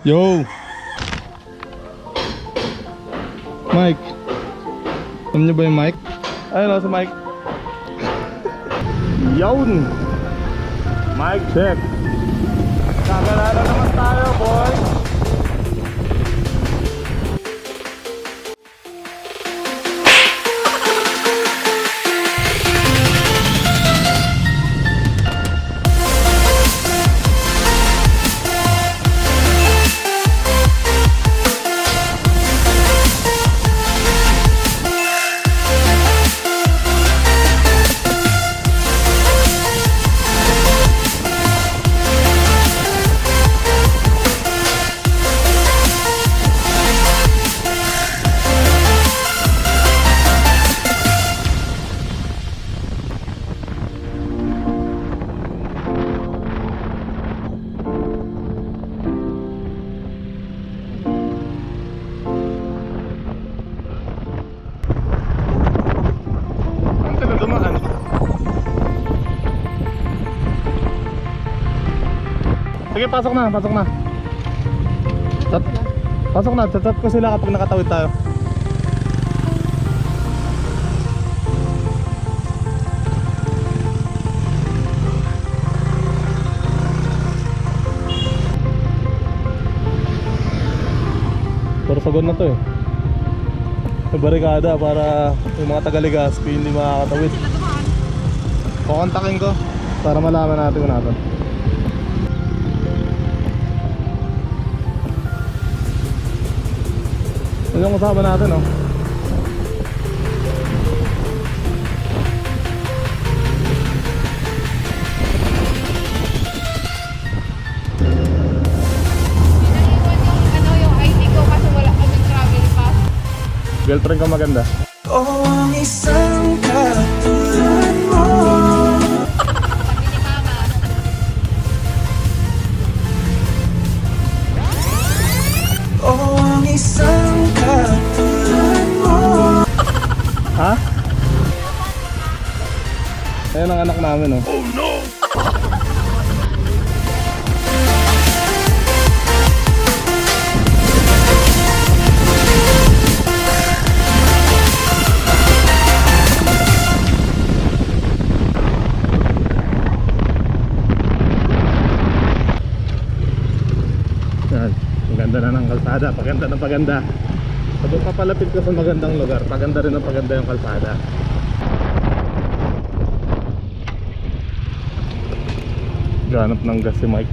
Yo! Mike! Alam niyo ba yung Mike? Ayun o, si Mike. Yun! Mike check! Kagalala naman tayo, boy! Sige, pasok na, pasok na. Pasok na, chat ko sila kapag nakatawid tayo. Sorsogon na to eh. May barikada para yung mga taga-Legazpi hindi makakatawid. Kukontakin ko para malaman natin kung natin. Ito yung kasama natin, oh. Yung ID ko kasi wala kaming travel pass. Girlfriend ka maganda. Oh, ang isang katulad mo. Sabi ni Mama. Oh, ang isang katulad mo. Ha? Ayan ang anak namin, oh. Oh no! Paganda na ng kalsada, paganda na paganda. Pag papalapit ka sa magandang lugar, paganda rin ang paganda yung kalsada. Ganap ng gas si Mike.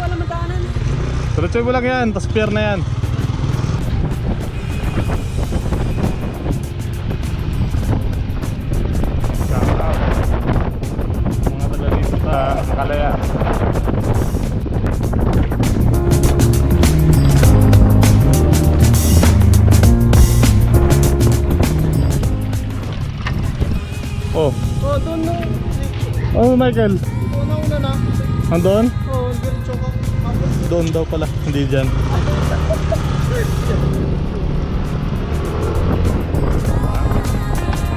Wala madaanan. Tuloy mo lang yan, tas pier na yan. Shout out mga taga dito sa nakulayan. Oh. Oh, doon no. Oh, Michael. Una na. Andun? Oh, diretso ka. Doon daw pala, hindi dyan.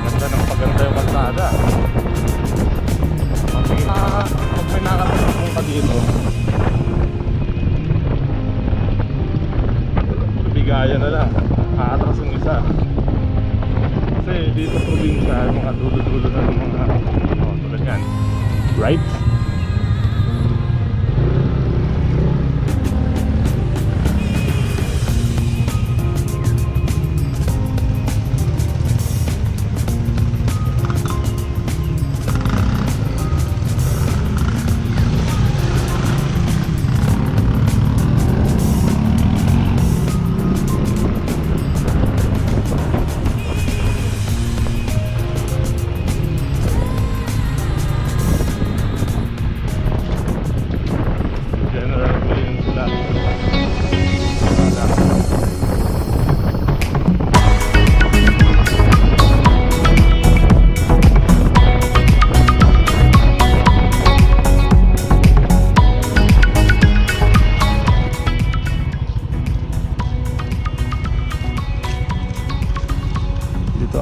Maganda ng paganda yung kalsada. Pag may nakatapos ka dito, bigayan na lang. Aatras yung isa. Kasi dito probinsya, yung mga dulo-dulo na ng mga tulad yan. Right?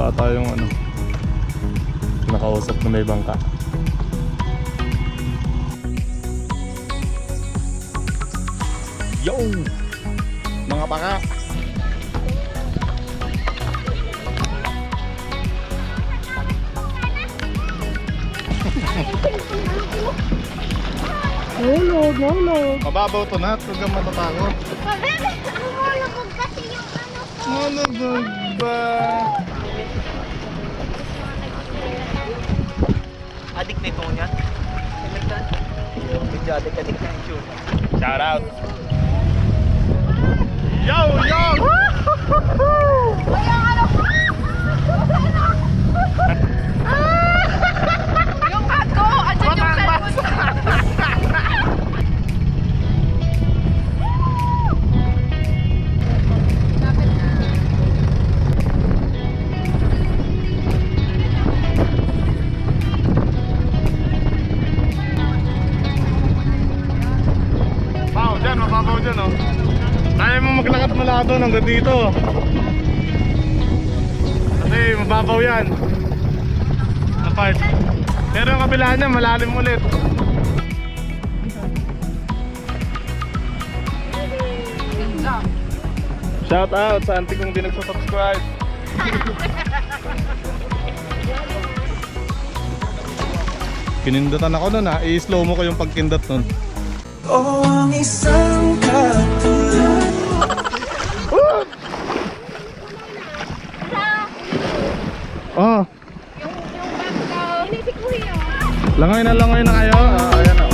ata yung ano, nakausap na may bangka. Mga paka. Nahulog, nahulog. Mababaw to na, huwag kang matatakot. Lumulubog kasi yung ano ko. Malubog ba? Adik na ito niya. Medyo adik na yung tune. Shout out. Yo, yo! Yung bag ko! Andyan yung cellphone. Mababaw dyan oh. Kaya mo maglakad mula doon hanggang dito. Kasi mababaw yan. Apart. Pero yung kabila niya malalim ulit. Shout out sa auntie kong di nagsasubscribe. Kinindutan ako nun ha. I-slow mo ko yung pagkindot nun. Oh, ang isang katulad mo. Oh, Yung bag ko. Inisip ko yun. langay na kayo. Ayan oh.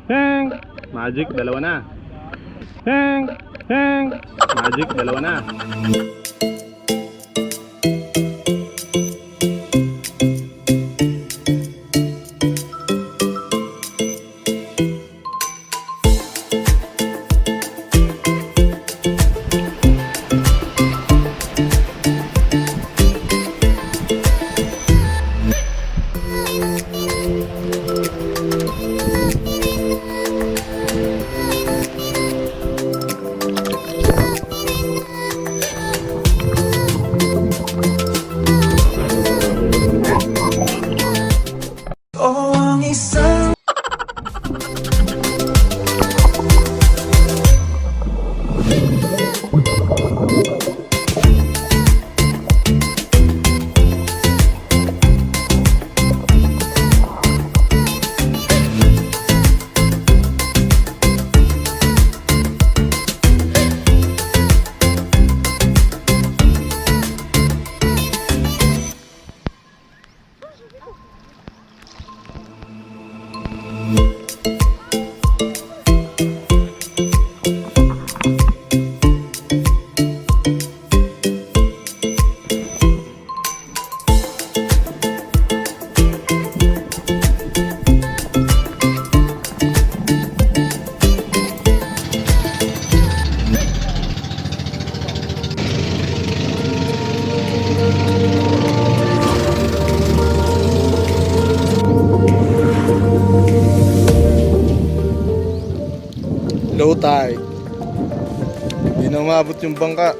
Heng! Magic, dalawa na. Heng! Heng! Magic, dalawa na. Oh, ang isang Low tide. Hindi na umabot yung bangka.